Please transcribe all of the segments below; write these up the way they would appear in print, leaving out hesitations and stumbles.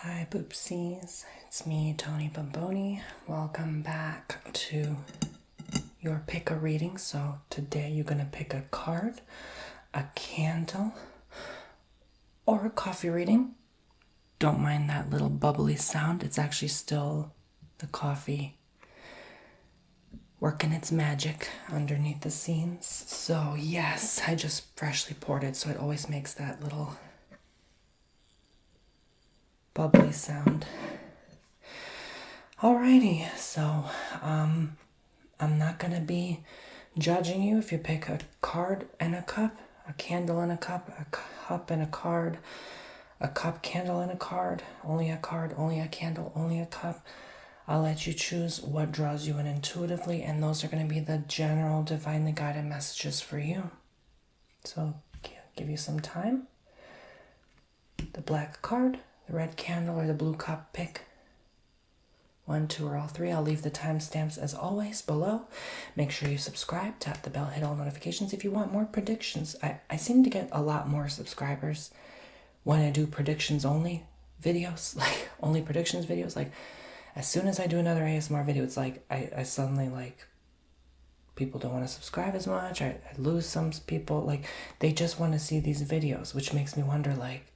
Hi Boopsies, it's me, Tony Bomboni. Welcome back to your pick a reading. So today you're going to pick a card, a candle, or a coffee reading. Don't mind that little bubbly sound. It's actually still the coffee working its magic underneath the scenes. So yes, I just freshly poured it, so it always makes that little bubbly sound. Alrighty, so I'm not gonna be judging you if you pick a card and a cup, a candle and a cup and a card, a cup, candle and a card, only a candle, only a cup. I'll let you choose what draws you in intuitively, and those are going to be the general divinely guided messages for you. So give you some time. The black card, the red candle, or the blue cup, pick 1, 2, or all 3. I'll leave the timestamps as always below. Make sure you subscribe, tap the bell, hit all notifications if you want more predictions. I seem to get a lot more subscribers when I do predictions only videos, like only predictions videos. Like as soon as I do another ASMR video, it's like I suddenly like people don't want to subscribe as much. I lose some people. Like they just want to see these videos, which makes me wonder, like,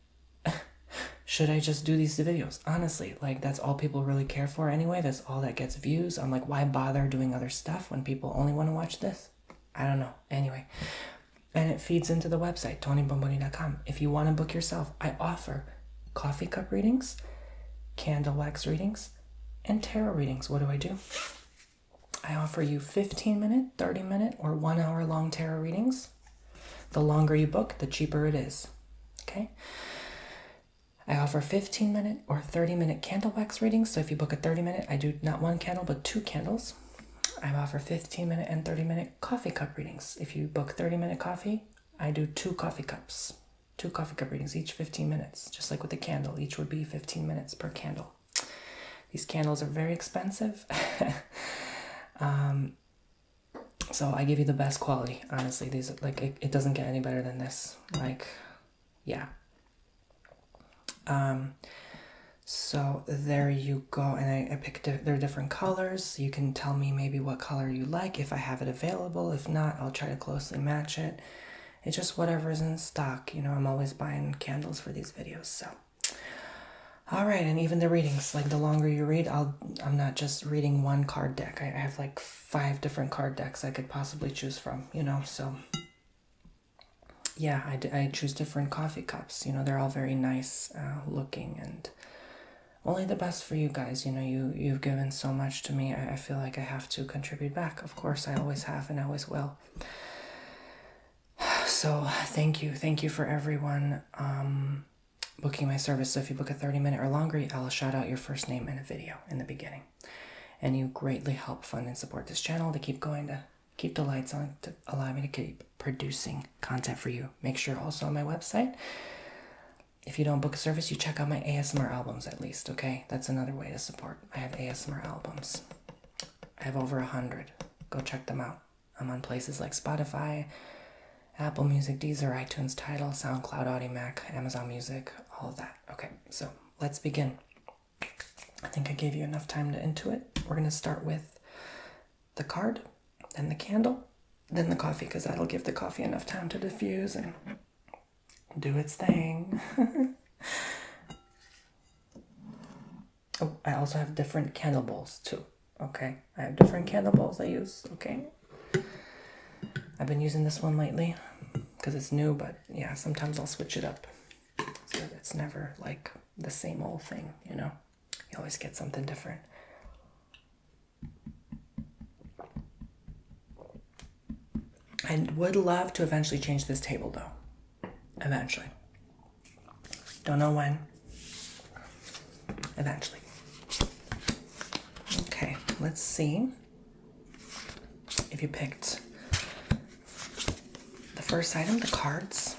should I just do these videos? Honestly, like that's all people really care for anyway. That's all that gets views. I'm like, why bother doing other stuff when people only want to watch this? I don't know. Anyway, and it feeds into the website, tonybomboni.com. If you want to book yourself, I offer coffee cup readings, candle wax readings, and tarot readings. What do? I offer you 15-minute, 30-minute, or 1-hour long tarot readings. The longer you book, the cheaper it is. Okay? I offer 15-minute or 30-minute candle wax readings. So if you book a 30-minute, I do not 1 candle, but 2 candles. I offer 15-minute and 30-minute coffee cup readings. If you book 30-minute coffee, I do 2 coffee cups. 2 coffee cup readings, each 15 minutes. Just like with the candle, each would be 15 minutes per candle. These candles are very expensive. So I give you the best quality, honestly. These, like, it doesn't get any better than this. Like, yeah. So there you go. And I picked, they're different colors. You can tell me maybe what color you like if I have it available. If not, I'll try to closely match it. It's just whatever's in stock. You know, I'm always buying candles for these videos, so. All right, and even the readings, like the longer you read, I'm not just reading one card deck. I have like 5 different card decks I could possibly choose from, you know, so yeah, I choose different coffee cups. You know, they're all very nice looking, and only the best for you guys. You know, you've given so much to me. I feel like I have to contribute back. Of course, I always have and I always will. So thank you for everyone booking my service. So if you book a 30-minute or longer, I'll shout out your first name in a video in the beginning. And you greatly help fund and support this channel to keep going, to keep the lights on, to allow me to keep producing content for you. Make sure also on my website, if you don't book a service, you check out my ASMR albums at least, okay? That's another way to support. I have ASMR albums. I have over 100. Go check them out. I'm on places like Spotify, Apple Music, Deezer, iTunes, Tidal, SoundCloud, Audimac, Amazon Music, all of that. Okay, so let's begin. I think I gave you enough time to intuit. We're going to start with the card, then the candle, then the coffee, because that'll give the coffee enough time to diffuse and do its thing. Oh, I also have different candle bowls too. Okay, I have different candle bowls I use. Okay. I've been using this one lately because it's new, but yeah, sometimes I'll switch it up. So it's never like the same old thing, you know? You always get something different. I would love to eventually change this table though. Eventually. Don't know when. Eventually. Okay, let's see if you picked first item, the cards.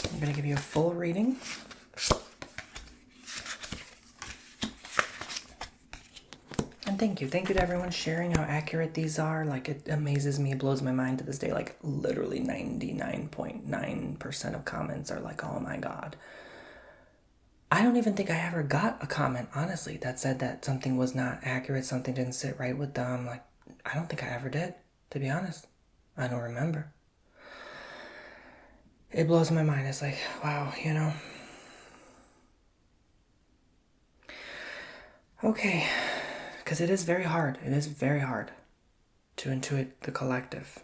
I'm going to give you a full reading. And thank you. Thank you to everyone sharing how accurate these are. Like, it amazes me. It blows my mind to this day. Like, literally 99.9% of comments are like, oh my God. I don't even think I ever got a comment, honestly, that said that something was not accurate, something didn't sit right with them. Like, I don't think I ever did, to be honest. I don't remember. It blows my mind. It's like, wow, you know. Okay, because it is very hard. It is very hard to intuit the collective.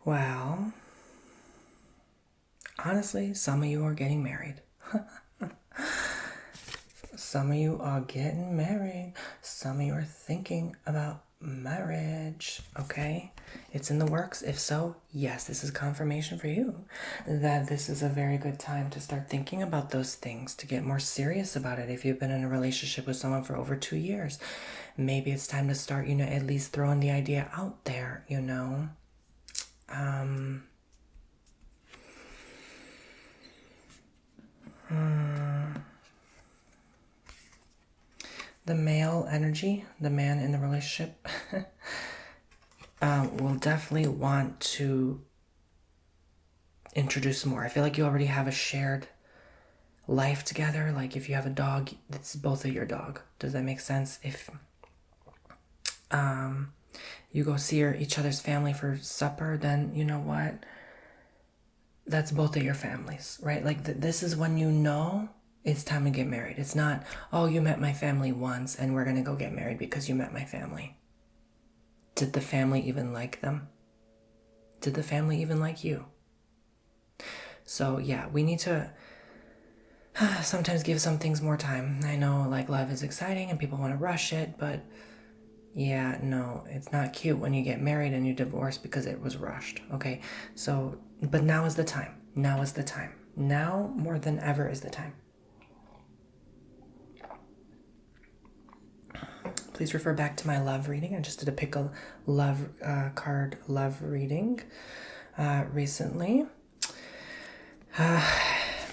Well, honestly, some of you are getting married. Some of you are getting married. Some of you are thinking about marriage, okay? It's in the works. If so, yes, this is confirmation for you that this is a very good time to start thinking about those things, to get more serious about it. If you've been in a relationship with someone for over 2 years, maybe it's time to start, at least throwing the idea out there, The male energy, the man in the relationship, will definitely want to introduce more. I feel like you already have a shared life together. Like if you have a dog, it's both of your dog. Does that make sense? If you go see each other's family for supper, then you know what? That's both of your families, right? Like this is when you know it's time to get married. It's not, oh, you met my family once and we're going to go get married because you met my family. Did the family even like them? Did the family even like you? So yeah, we need to sometimes give some things more time. I know like love is exciting and people want to rush it, but yeah, no, it's not cute when you get married and you divorce because it was rushed, okay? So, but now is the time. Now is the time. Now more than ever is the time. Please refer back to my love reading. I just did a pick a love card love reading recently.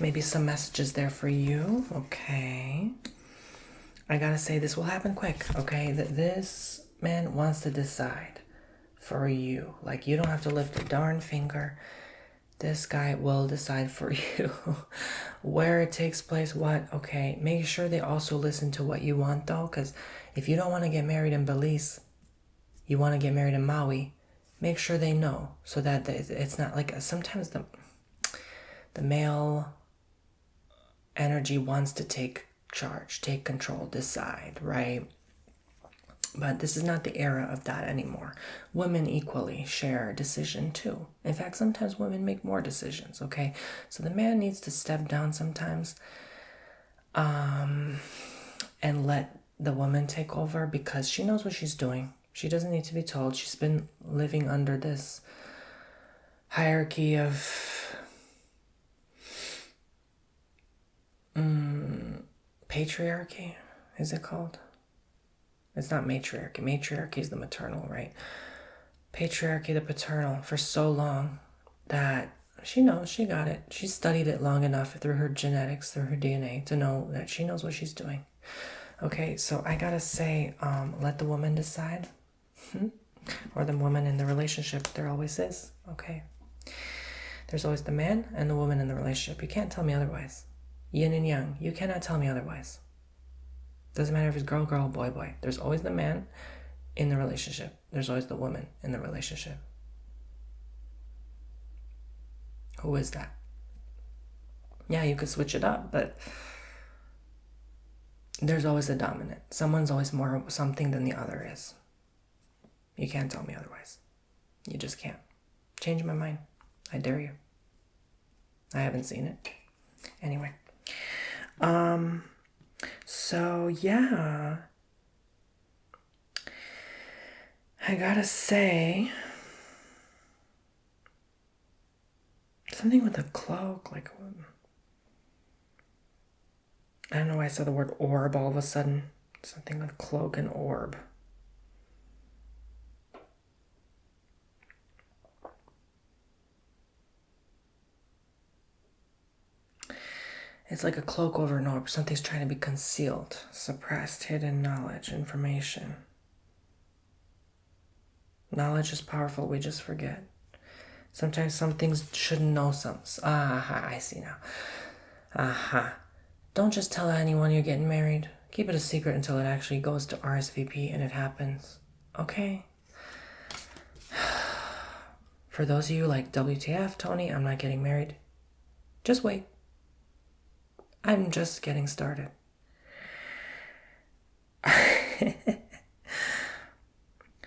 Maybe some messages there for you. Okay. I gotta say, this will happen quick, okay? That this man wants to decide for you. Like, you don't have to lift a darn finger. This guy will decide for you where it takes place, what, okay? Make sure they also listen to what you want, though, because if you don't want to get married in Belize, you want to get married in Maui, make sure they know so that it's not like sometimes the male energy wants to take charge, take control, decide, right? But this is not the era of that anymore. Women equally share a decision too. In fact, sometimes women make more decisions, okay? So the man needs to step down sometimes and let the woman take over because she knows what she's doing. She doesn't need to be told. She's been living under this hierarchy of patriarchy, is it called? It's not matriarchy. Matriarchy is the maternal, right? Patriarchy, the paternal, for so long that she knows she got it. She studied it long enough through her genetics, through her DNA, to know that she knows what she's doing. Okay, so I gotta say, let the woman decide. Or the woman in the relationship. There always is, okay? There's always the man and the woman in the relationship. You can't tell me otherwise. Yin and yang. You cannot tell me otherwise. Doesn't matter if it's girl, girl, boy, boy. There's always the man in the relationship. There's always the woman in the relationship. Who is that? Yeah, you could switch it up, but there's always a dominant. Someone's always more something than the other is. You can't tell me otherwise. You just can't. Change my mind. I dare you. I haven't seen it. Anyway. So yeah. I gotta say something with a cloak, like I don't know why I said the word orb all of a sudden. Something with cloak and orb. It's like a cloak over an orb. Something's trying to be concealed, suppressed, hidden knowledge, information. Knowledge is powerful. We just forget. Sometimes some things shouldn't know some. Aha, I see now. Aha. Don't just tell anyone you're getting married. Keep it a secret until it actually goes to RSVP and it happens. Okay? For those of you like, WTF, Tony, I'm not getting married. Just wait. I'm just getting started.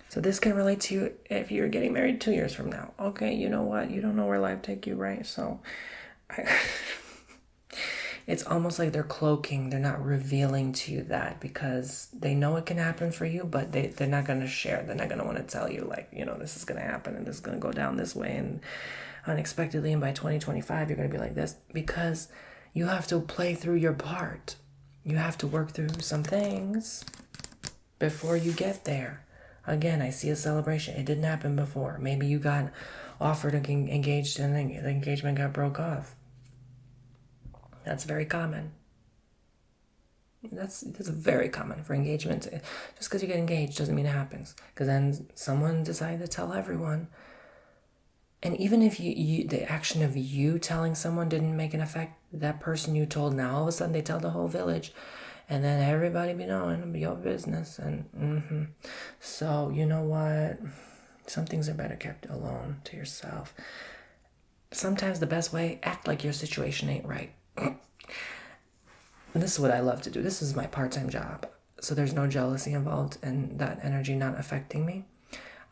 So this can relate to you if you're getting married 2 years from now. Okay, you know what? You don't know where life take you, right? So it's almost like they're cloaking. They're not revealing to you that because they know it can happen for you, but they're not going to share. They're not going to want to tell you like, this is going to happen and this is going to go down this way and unexpectedly. And by 2025, you're going to be like this because you have to play through your part. You have to work through some things before you get there. Again, I see a celebration. It didn't happen before. Maybe you got offered and engaged and the engagement got broke off. That's very common. That's very common for engagement. Just because you get engaged doesn't mean it happens. Because then someone decided to tell everyone. And even if the action of you telling someone didn't make an effect, that person you told, now all of a sudden they tell the whole village. And then everybody be knowing, it'll be your business. And So, you know what? Some things are better kept alone to yourself. Sometimes the best way, act like your situation ain't right. This is what I love to do. This is my part-time job. So there's no jealousy involved and that energy not affecting me.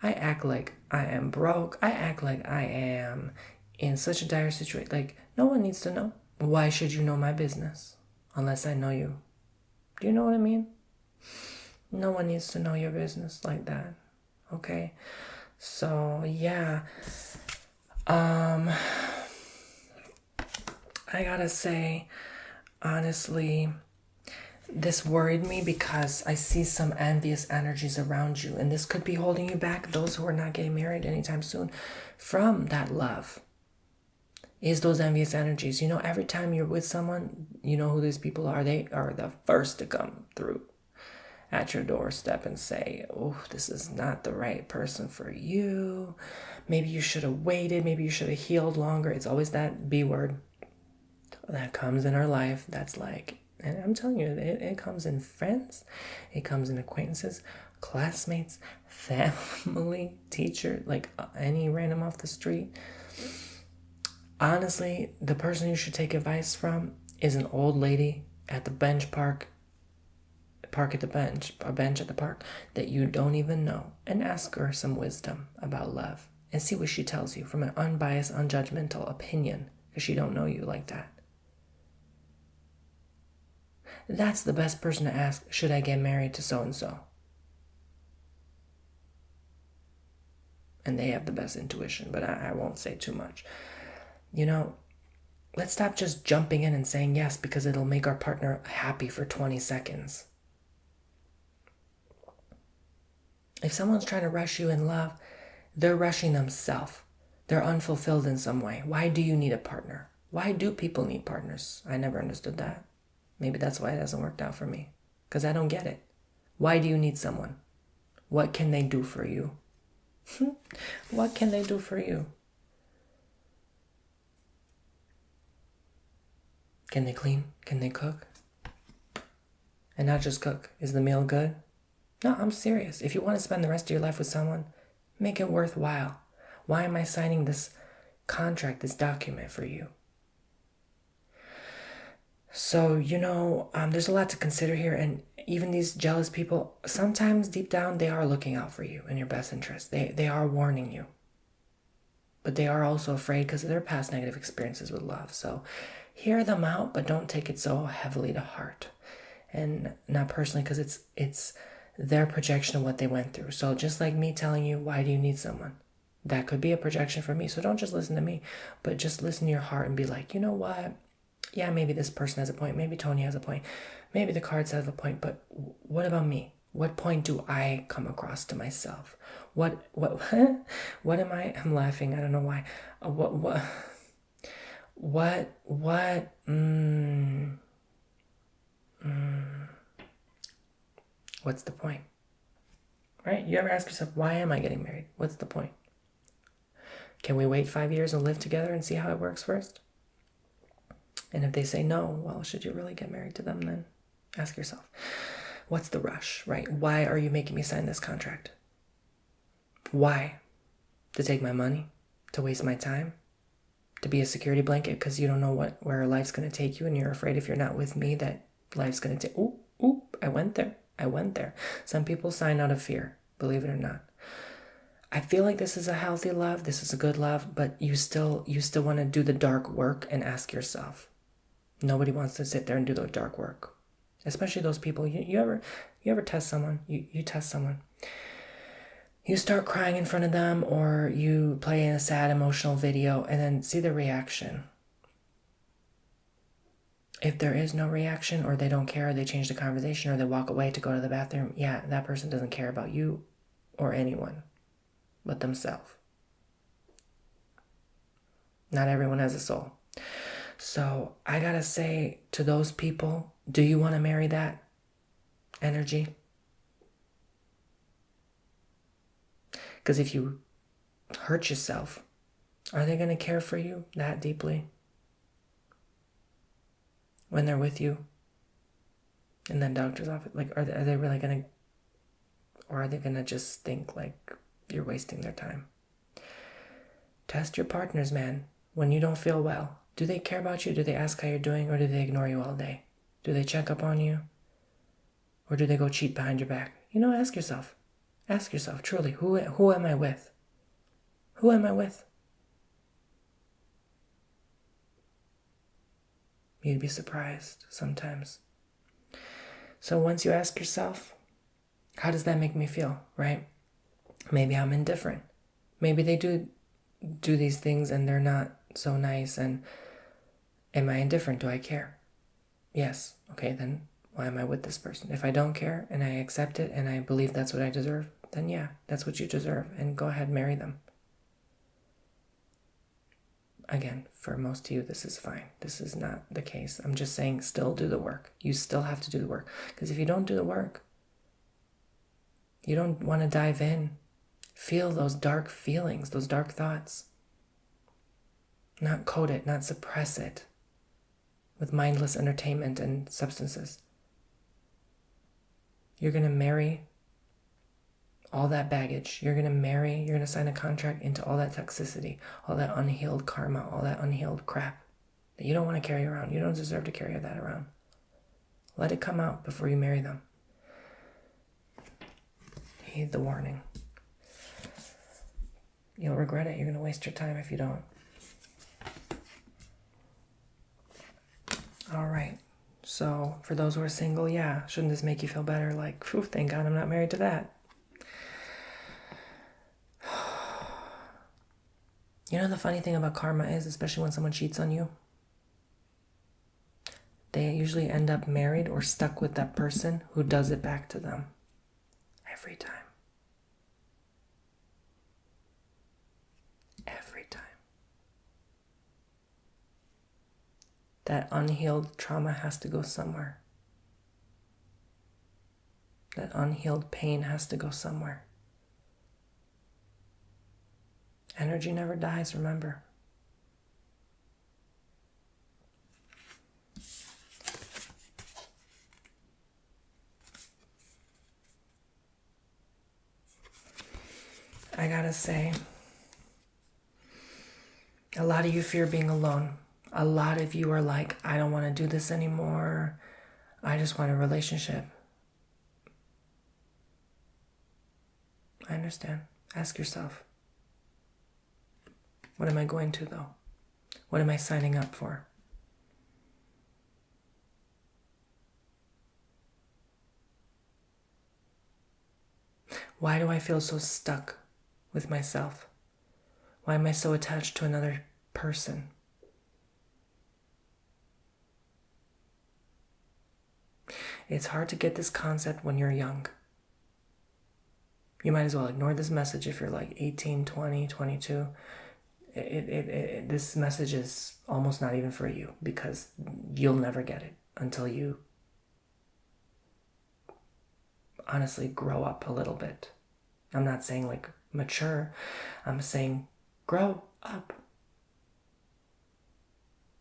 I act like I am broke. I act like I am in such a dire situation. Like, no one needs to know. Why should you know my business? Unless I know you. Do you know what I mean? No one needs to know your business like that. Okay? So, yeah. I gotta say, honestly, this worried me because I see some envious energies around you, and this could be holding you back, those who are not getting married anytime soon, from that love. Is those envious energies. Every time you're with someone, you know who these people are. They are the first to come through at your doorstep and say, oh, this is not the right person for you. Maybe you should have waited. Maybe you should have healed longer. It's always that B word that comes in our life. That's like, and I'm telling you, it comes in friends. It comes in acquaintances, classmates, family, teacher, like any random off the street. Honestly, the person you should take advice from is an old lady at the park at the bench, a bench at the park that you don't even know, and ask her some wisdom about love and see what she tells you from an unbiased, unjudgmental opinion because she don't know you like that. That's the best person to ask, should I get married to so-and-so? And they have the best intuition, but I won't say too much. Let's stop just jumping in and saying yes because it'll make our partner happy for 20 seconds. If someone's trying to rush you in love, they're rushing themselves. They're unfulfilled in some way. Why do you need a partner? Why do people need partners? I never understood that. Maybe that's why it hasn't worked out for me. Because I don't get it. Why do you need someone? What can they do for you? What can they do for you? Can they clean? Can they cook? And not just cook. Is the meal good? No, I'm serious. If you want to spend the rest of your life with someone, make it worthwhile. Why am I signing this contract, this document for you? So, there's a lot to consider here. And even these jealous people, sometimes deep down, they are looking out for you in your best interest. They are warning you. But they are also afraid because of their past negative experiences with love. So hear them out, but don't take it so heavily to heart. And not personally, because it's their projection of what they went through. So just like me telling you, why do you need someone? That could be a projection for me. So don't just listen to me, but just listen to your heart and be like, you know what? Yeah, maybe this person has a point. Maybe Tony has a point. Maybe the cards have a point. But what about me? What point do I come across to myself? What am I? I'm laughing. I don't know why. What's the point? right? You ever ask yourself, why am I getting married? What's the point? Can we wait 5 years and live together and see how it works first? And if they say no, well, should you really get married to them then? Ask yourself, what's the rush, right? Why are you making me sign this contract? Why? To take my money? To waste my time? To be a security blanket because you don't know where life's going to take you, and you're afraid if you're not with me that life's going to take... Ooh, I went there. Some people sign out of fear, believe it or not. I feel like this is a healthy love. This is a good love, but you still want to do the dark work and ask yourself. Nobody wants to sit there and do the dark work, especially those people. You ever test someone? You test someone. You start crying in front of them, or you play a sad emotional video and then see the reaction. If there is no reaction, or they don't care, they change the conversation, or they walk away to go to the bathroom, yeah, that person doesn't care about you or anyone but themselves. Not everyone has a soul. So I gotta say to those people, do you want to marry that energy? Because if you hurt yourself, are they going to care for you that deeply when they're with you in that doctor's office? Like, are they really going to, or are they going to just think like you're wasting their time? Test your partners, man. When you don't feel well, do they care about you? Do they ask how you're doing, or do they ignore you all day? Do they check up on you? Or do they go cheat behind your back? Ask yourself. Ask yourself, truly, who am I with? Who am I with? You'd be surprised sometimes. So once you ask yourself, how does that make me feel, right? Maybe I'm indifferent. Maybe they do these things and they're not so nice, and am I indifferent? Do I care? Yes. Okay, then why am I with this person? If I don't care and I accept it and I believe that's what I deserve, then yeah, that's what you deserve, and go ahead, marry them. Again, for most of you, this is fine. This is not the case. I'm just saying, still do the work. You still have to do the work. Because if you don't do the work, you don't want to dive in. Feel those dark feelings, those dark thoughts. Not code it, not suppress it with mindless entertainment and substances. You're going to marry all that baggage. You're going to sign a contract into all that toxicity, all that unhealed karma, all that unhealed crap that you don't want to carry around. You don't deserve to carry that around. Let it come out before you marry them. Heed the warning. You'll regret it. You're going to waste your time if you don't. All right. So for those who are single, yeah, shouldn't this make you feel better? Like, phew, thank God I'm not married to that. The funny thing about karma is, especially when someone cheats on you, they usually end up married or stuck with that person who does it back to them. Every time. Every time. That unhealed trauma has to go somewhere. That unhealed pain has to go somewhere. Energy never dies, remember. I gotta say, a lot of you fear being alone. A lot of you are like, I don't want to do this anymore. I just want a relationship. I understand. Ask yourself, what am I going to, though? What am I signing up for? Why do I feel so stuck with myself? Why am I so attached to another person? It's hard to get this concept when you're young. You might as well ignore this message if you're like 18, 20, 22. This message is almost not even for you, because you'll never get it until you honestly grow up a little bit. I'm not saying like mature. I'm saying grow up.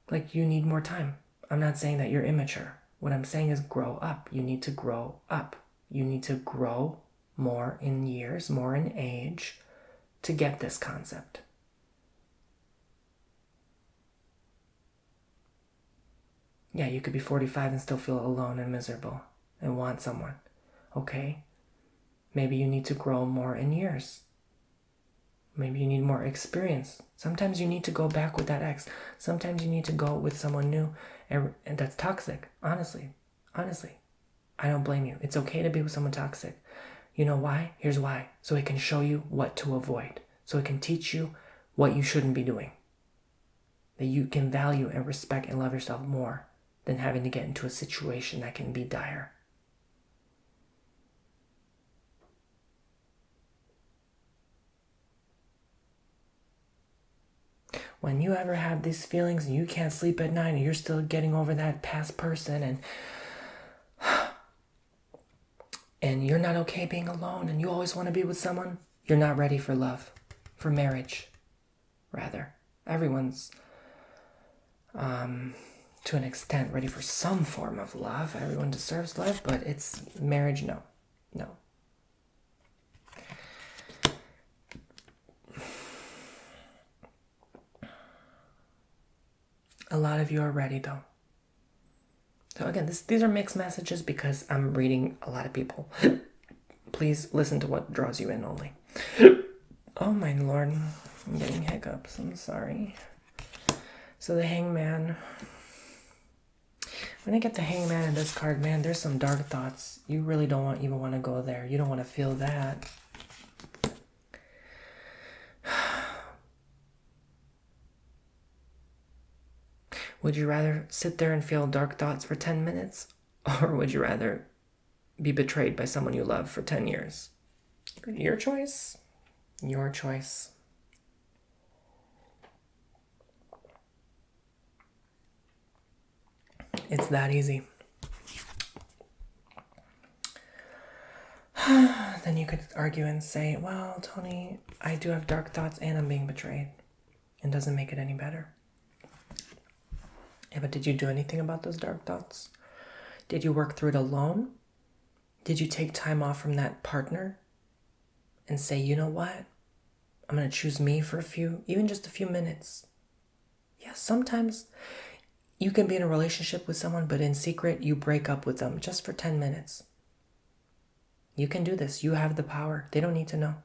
Like you need more time. I'm not saying that you're immature. What I'm saying is grow up. You need to grow up. You need to grow more in years, more in age to get this concept. Yeah, you could be 45 and still feel alone and miserable and want someone. Okay? Maybe you need to grow more in years. Maybe you need more experience. Sometimes you need to go back with that ex. Sometimes you need to go with someone new and that's toxic. Honestly. I don't blame you. It's okay to be with someone toxic. You know why? Here's why. So it can show you what to avoid. So it can teach you what you shouldn't be doing. That you can value and respect and love yourself more than having to get into a situation that can be dire. When you ever have these feelings and you can't sleep at night and you're still getting over that past person and you're not okay being alone and you always want to be with someone, you're not ready for love, for marriage, rather. Everyone's, to an extent, ready for some form of love. Everyone deserves love, but it's marriage, no. A lot of you are ready, though. So again, these are mixed messages because I'm reading a lot of people. Please listen to what draws you in only. Oh my Lord, I'm getting hiccups. I'm sorry. So the Hangman. When I get the Hangman in this card, man, there's some dark thoughts. You really don't even want to go there. You don't want to feel that. Would you rather sit there and feel dark thoughts for 10 minutes? Or would you rather be betrayed by someone you love for 10 years? Your choice. Your choice. It's that easy. Then you could argue and say, well, Tony, I do have dark thoughts and I'm being betrayed. It doesn't make it any better. Yeah, but did you do anything about those dark thoughts? Did you work through it alone? Did you take time off from that partner and say, you know what? I'm going to choose me for even just a few minutes. Yeah, sometimes you can be in a relationship with someone, but in secret, you break up with them just for 10 minutes. You can do this. You have the power. They don't need to know.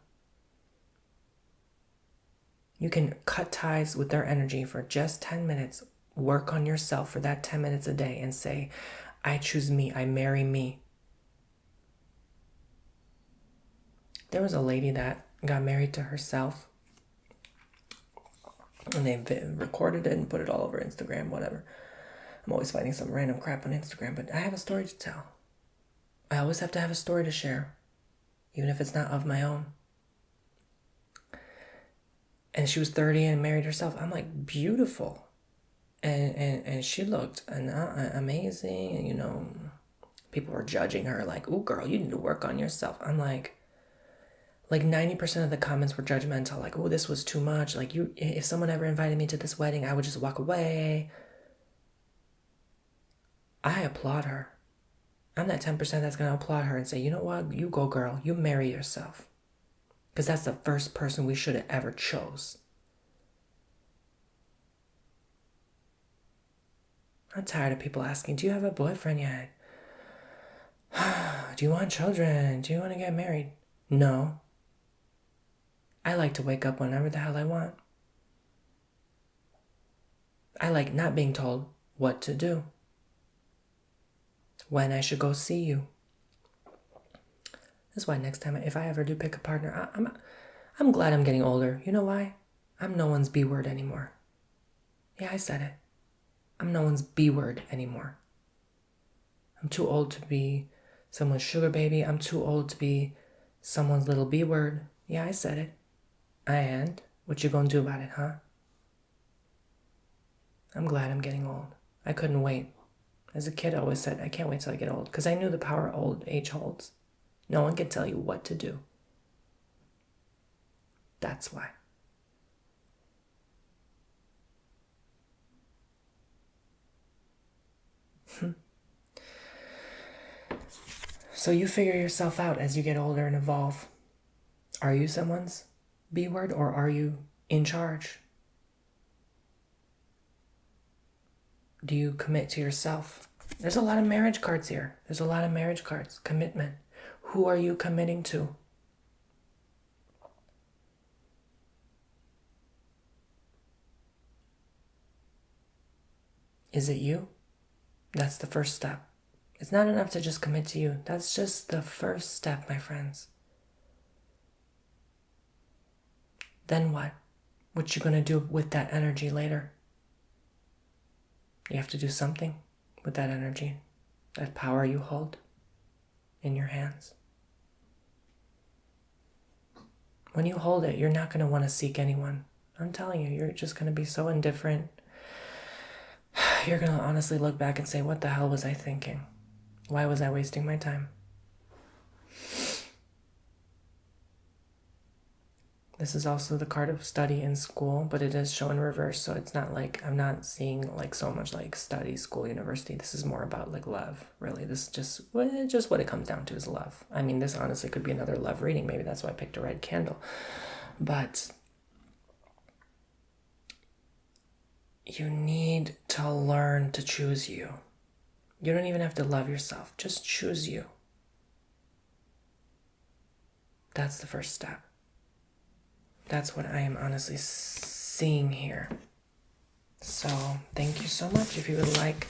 You can cut ties with their energy for just 10 minutes. Work on yourself for that 10 minutes a day and say, I choose me. I marry me. There was a lady that got married to herself. And they recorded it and put it all over Instagram, whatever. I'm always finding some random crap on Instagram, but I have a story to tell. I always have to have a story to share, even if it's not of my own. And she was 30 and married herself. I'm like, beautiful. And she looked amazing. You know, people were judging her like, ooh, girl, you need to work on yourself. I'm like 90% of the comments were judgmental. Like, oh, this was too much. Like, if someone ever invited me to this wedding, I would just walk away. I applaud her. I'm that 10% that's going to applaud her and say, you know what? You go, girl. You marry yourself. Because that's the first person we should have ever chose. I'm tired of people asking, do you have a boyfriend yet? Do you want children? Do you want to get married? No. I like to wake up whenever the hell I want. I like not being told what to do. When I should go see you. That's why next time, if I ever do pick a partner, I'm glad I'm getting older. You know why? I'm no one's B word anymore. Yeah, I said it. I'm no one's B word anymore. I'm too old to be someone's sugar baby. I'm too old to be someone's little B word. Yeah, I said it. And what you gonna do about it, huh? I'm glad I'm getting old. I couldn't wait. As a kid, I always said, I can't wait till I get old. Because I knew the power old age holds. No one can tell you what to do. That's why. So you figure yourself out as you get older and evolve. Are you someone's B word, or are you in charge? Do you commit to yourself? There's a lot of marriage cards here. There's a lot of marriage cards. Commitment. Who are you committing to? Is it you? That's the first step. It's not enough to just commit to you. That's just the first step, my friends. Then what? What you gonna do with that energy later? You have to do something with that energy, that power you hold in your hands. When you hold it, you're not gonna want to seek anyone. I'm telling you, you're just gonna be so indifferent. You're gonna honestly look back and say, what the hell was I thinking? Why was I wasting my time? This is also the card of study in school, but it is shown in reverse, so it's not like, I'm not seeing like so much like study, school, university. This is more about like love, really. This is just what it comes down to is love. I mean, this honestly could be another love reading. Maybe that's why I picked a red candle. But you need to learn to choose you. You don't even have to love yourself. Just choose you. That's the first step. That's what I am honestly seeing here. So thank you so much. If you would like,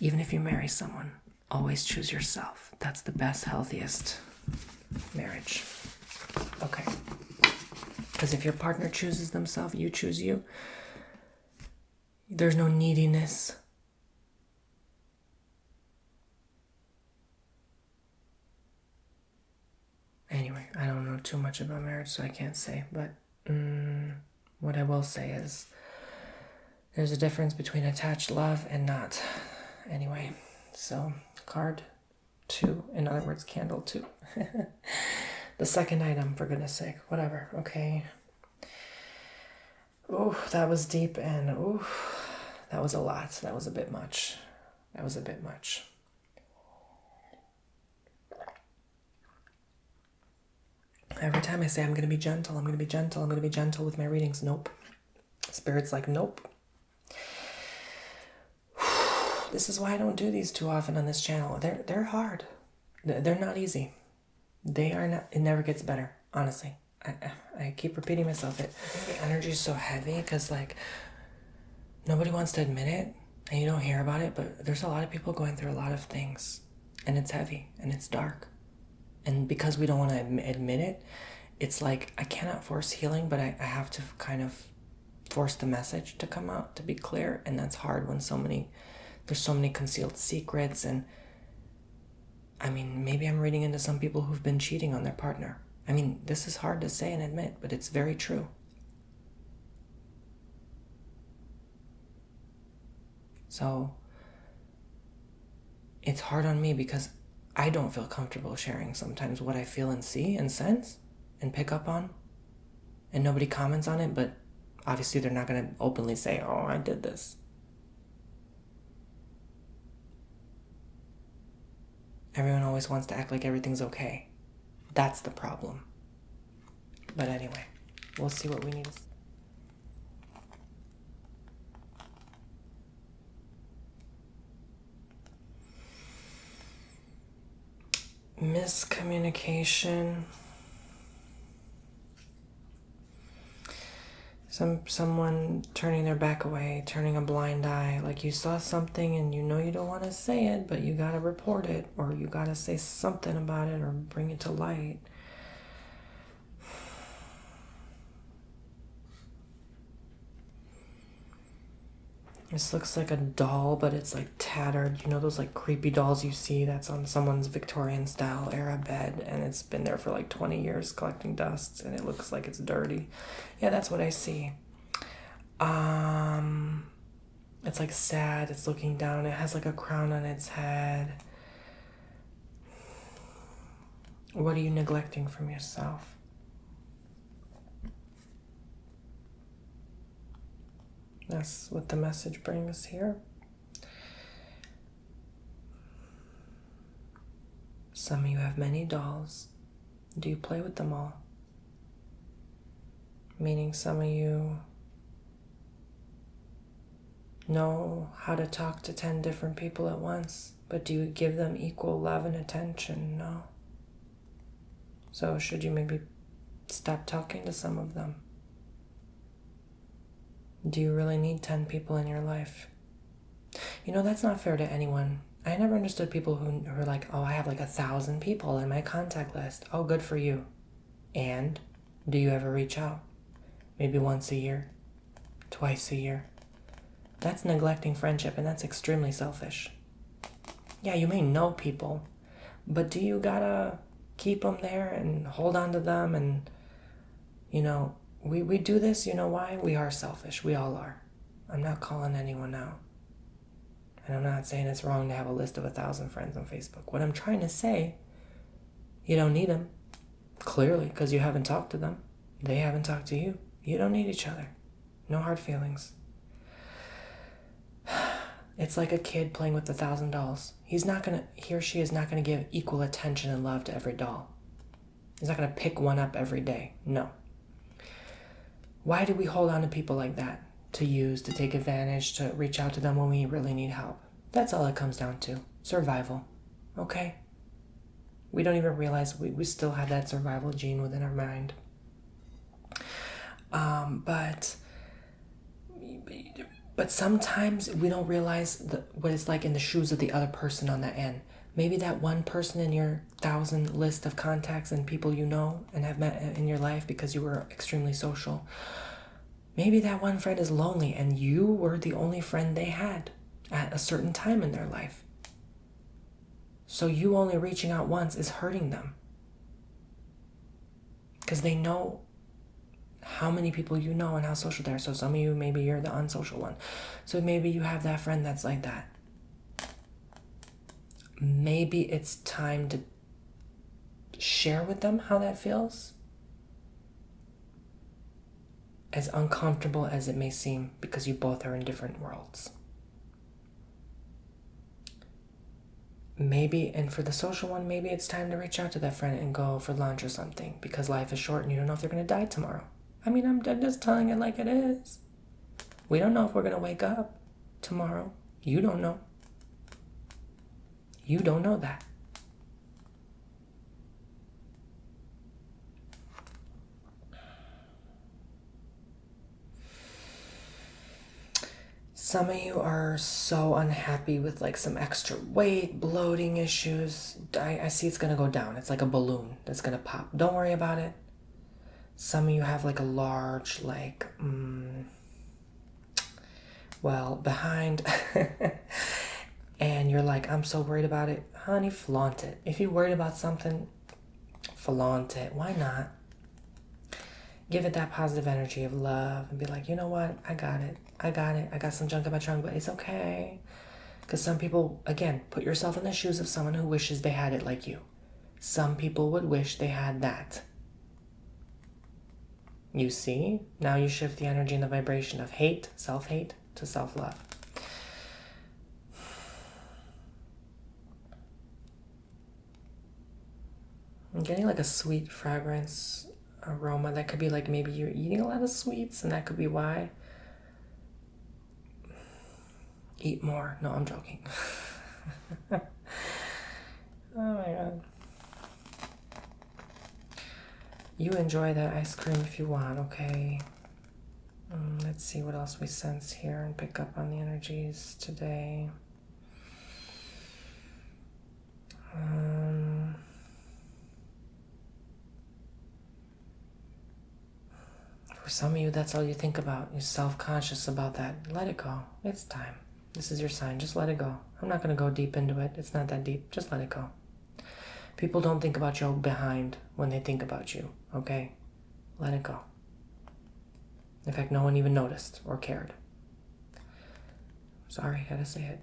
even if you marry someone, always choose yourself. That's the best, healthiest marriage. Okay. Because if your partner chooses themselves, you choose you, there's no neediness. Anyway, I don't know too much about marriage, so I can't say. But what I will say is there's a difference between attached love and not. Anyway, so card 2, in other words, candle 2. The second item, for goodness sake. Whatever, okay. Ooh, that was deep, and ooh, that was a lot. That was a bit much. Every time I say I'm going to be gentle, I'm going to be gentle, I'm going to be gentle with my readings. Nope. Spirit's like, nope. This is why I don't do these too often on this channel. They're hard. They're not easy. They are not. It never gets better, honestly. I keep repeating myself. I think the energy is so heavy because, like, nobody wants to admit it, and you don't hear about it, but there's a lot of people going through a lot of things, and it's heavy, and it's dark. And because we don't want to admit it, it's like I cannot force healing, but I have to kind of force the message to come out, to be clear. And that's hard when there's so many concealed secrets. And I mean, maybe I'm reading into some people who've been cheating on their partner. I mean, this is hard to say and admit, but it's very true. So it's hard on me because I don't feel comfortable sharing sometimes what I feel and see and sense and pick up on. And nobody comments on it, but obviously they're not going to openly say, oh, I did this. Everyone always wants to act like everything's okay. That's the problem. But anyway, we'll see what we need. Miscommunication. Someone turning their back away, turning a blind eye, like you saw something and you know you don't want to say it, but you gotta report it, or you gotta say something about it, or bring it to light. This looks like a doll, but it's like tattered. You know those like creepy dolls you see that's on someone's Victorian style era bed, and it's been there for like 20 years collecting dust, and it looks like it's dirty. Yeah, that's what I see. It's like sad. It's looking down. It has like a crown on its head. What are you neglecting from yourself? That's what the message brings here. Some of you have many dolls. Do you play with them all? Meaning some of you know how to talk to 10 different people at once, but do you give them equal love and attention? No. So should you maybe stop talking to some of them? Do you really need 10 people in your life? You know, that's not fair to anyone. I never understood people who are like, oh, I have like 1,000 people in my contact list. Oh, good for you. And do you ever reach out? Maybe once a year, twice a year. That's neglecting friendship, and that's extremely selfish. Yeah, you may know people, but do you gotta keep them there and hold on to them? And, you know, we do this, you know why? We are selfish. We all are. I'm not calling anyone out. And I'm not saying it's wrong to have a list of 1,000 friends on Facebook. What I'm trying to say, you don't need them. Clearly, because you haven't talked to them. They haven't talked to you. You don't need each other. No hard feelings. It's like a kid playing with 1,000 dolls. He or she is not gonna give equal attention and love to every doll. He's not gonna pick one up every day. No. Why do we hold on to people like that? To use, to take advantage, to reach out to them when we really need help. That's all it comes down to. Survival. Okay? We don't even realize we still have that survival gene within our mind. But sometimes we don't realize what it's like in the shoes of the other person on that end. Maybe that one person in your 1,000 list of contacts and people you know and have met in your life because you were extremely social. Maybe that one friend is lonely and you were the only friend they had at a certain time in their life. So you only reaching out once is hurting them. Because they know how many people you know and how social they are. So some of you, maybe you're the unsocial one. So maybe you have that friend that's like that. Maybe it's time to share with them how that feels. As uncomfortable as it may seem, because you both are in different worlds. Maybe, and for the social one, maybe it's time to reach out to that friend and go for lunch or something, because life is short and you don't know if they're going to die tomorrow. I mean, I'm just telling it like it is. We don't know if we're going to wake up tomorrow. You don't know. You don't know that. Some of you are so unhappy with like some extra weight, bloating issues. I see it's going to go down. It's like a balloon that's going to pop. Don't worry about it. Some of you have like a large, like, behind. And you're like, I'm so worried about it. Honey, flaunt it. If you're worried about something, flaunt it. Why not? Give it that positive energy of love and be like, you know what? I got it. I got some junk in my trunk, but it's okay. Because some people, again, put yourself in the shoes of someone who wishes they had it like you. Some people would wish they had that. You see? Now you shift the energy and the vibration of hate, self-hate, to self-love. I'm getting like a sweet fragrance aroma. That could be like maybe you're eating a lot of sweets and that could be why. Eat more. No, I'm joking. Oh my God. You enjoy that ice cream if you want, okay? Let's see what else we sense here and pick up on the energies today. For some of you, that's all you think about. You're self-conscious about that. Let it go. It's time. This is your sign. Just let it go. I'm not going to go deep into it. It's not that deep. Just let it go. People don't think about your behind when they think about you, okay? Let it go. In fact, no one even noticed or cared. Sorry, had to say it.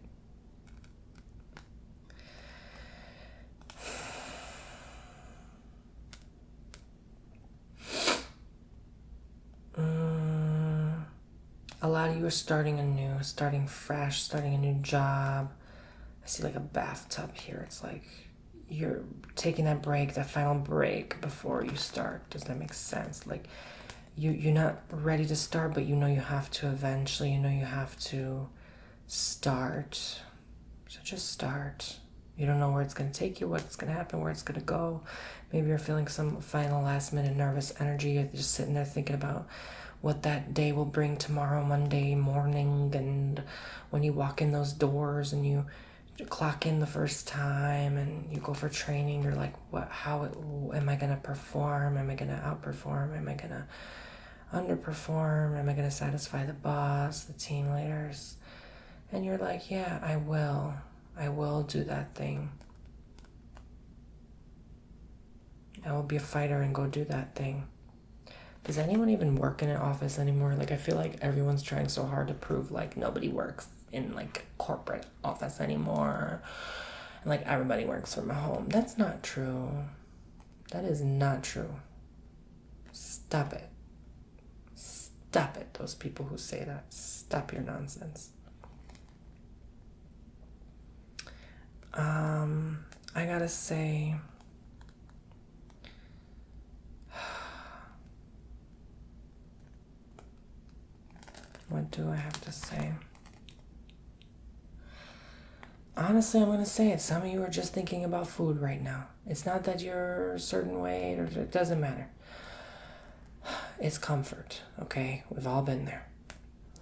A lot of you are starting fresh, starting a new job. I see like a bathtub here. It's like you're taking that break, that final break before you start. Does that make sense? Like you're not ready to start, but you know you have to eventually. You know you have to start. So just start. You don't know where it's going to take you, what's going to happen, where it's going to go. Maybe you're feeling some final last minute nervous energy. You're just sitting there thinking about what that day will bring tomorrow, Monday morning. And when you walk in those doors and you clock in the first time and you go for training, you're like, am I going to perform? Am I going to outperform? Am I going to underperform? Am I going to satisfy the boss, the team leaders? And you're like, yeah, I will. I will do that thing. I will be a fighter and go do that thing. Does anyone even work in an office anymore? Like, I feel like everyone's trying so hard to prove, like, nobody works in, like, corporate office anymore. And, like, everybody works from home. That's not true. That is not true. Stop it. Stop it, those people who say that. Stop your nonsense. I gotta say, what do I have to say? Honestly, I'm gonna say it. Some of you are just thinking about food right now. It's not that you're a certain weight, or it doesn't matter. It's comfort, okay? We've all been there.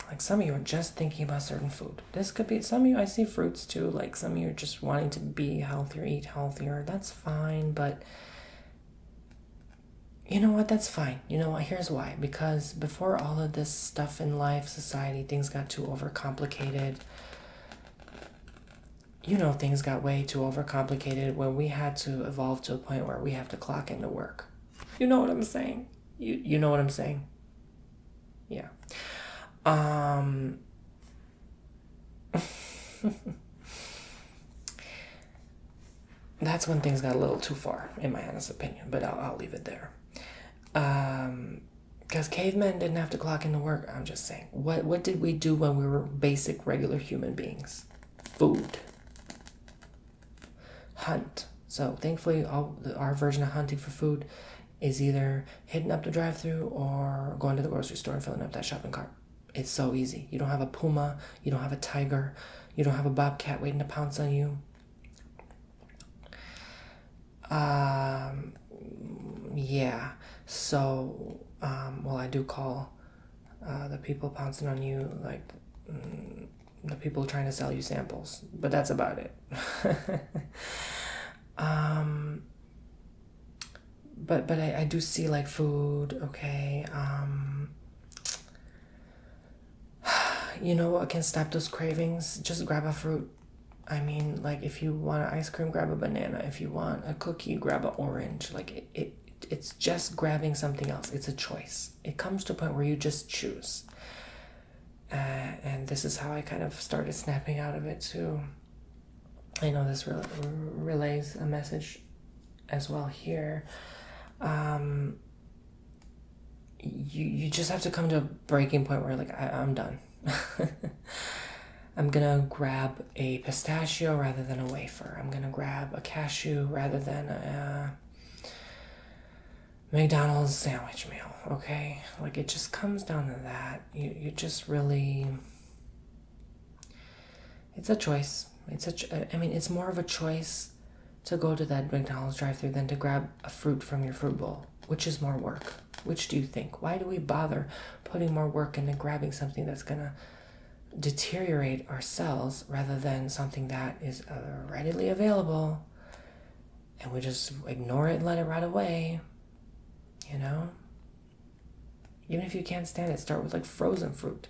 Like, some of you are just thinking about certain food. This could be, some of you, I see fruits too. Like, some of you are just wanting to be healthier, eat healthier. That's fine, but you know what? That's fine. You know what? Here's why. Because before all of this stuff in life, society, things got too overcomplicated. You know, things got way too overcomplicated when we had to evolve to a point where we have to clock into work. You know what I'm saying? You know what I'm saying? Yeah. That's when things got a little too far, in my honest opinion, but I'll leave it there. Because cavemen didn't have to clock into work. I'm just saying. What did we do when we were basic, regular human beings? Food. Hunt. So thankfully, our version of hunting for food is either hitting up the drive-thru or going to the grocery store and filling up that shopping cart. It's so easy. You don't have a puma. You don't have a tiger. You don't have a bobcat waiting to pounce on you. Yeah. So, well, I do call the people pouncing on you, like, the people trying to sell you samples. But that's about it. But I do see, like, food, okay. You know what can stop those cravings? Just grab a fruit. I mean, like, if you want an ice cream, grab a banana. If you want a cookie, grab an orange. Like, it's just grabbing something else. It's a choice. It comes to a point where you just choose. And this is how I kind of started snapping out of it, too. I know this relays a message as well here. You just have to come to a breaking point where, like, I'm done. I'm gonna grab a pistachio rather than a wafer. I'm gonna grab a cashew rather than a McDonald's sandwich meal, okay? Like, it just comes down to that. You just really... It's a choice. It's more of a choice to go to that McDonald's drive-thru than to grab a fruit from your fruit bowl. Which is more work? Which do you think? Why do we bother putting more work into grabbing something that's gonna deteriorate our cells rather than something that is readily available, and we just ignore it and let it rot away? You know? Even if you can't stand it, start with, like, frozen fruit.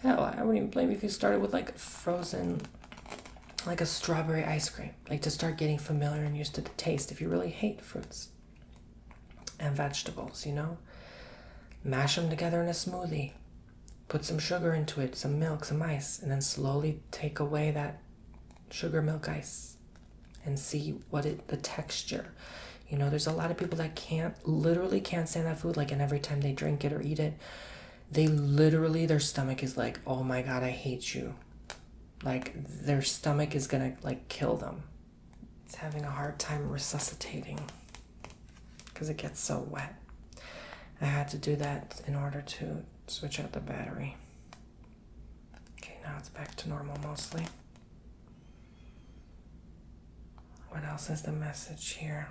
Hell, I wouldn't even blame you if you started with, like, frozen, like a strawberry ice cream. Like, to start getting familiar and used to the taste if you really hate fruits and vegetables, you know? Mash them together in a smoothie. Put some sugar into it, some milk, some ice, and then slowly take away that sugar, milk, ice and see the texture. You know, there's a lot of people that literally can't stand that food, like, and every time they drink it or eat it, They literally, their stomach is like, oh my God, I hate you. Like their stomach is gonna like kill them. It's having a hard time resuscitating because it gets so wet. I had to do that in order to switch out the battery. Okay, now it's back to normal mostly. What else is the message here?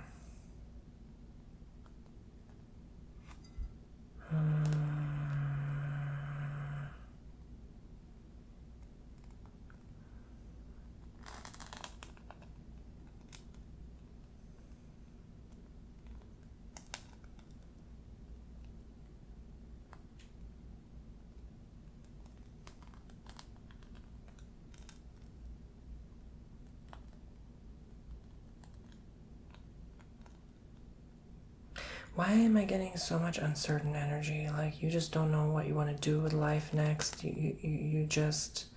Why am I getting so much uncertain energy? Like you just don't know what you want to do with life next. You just...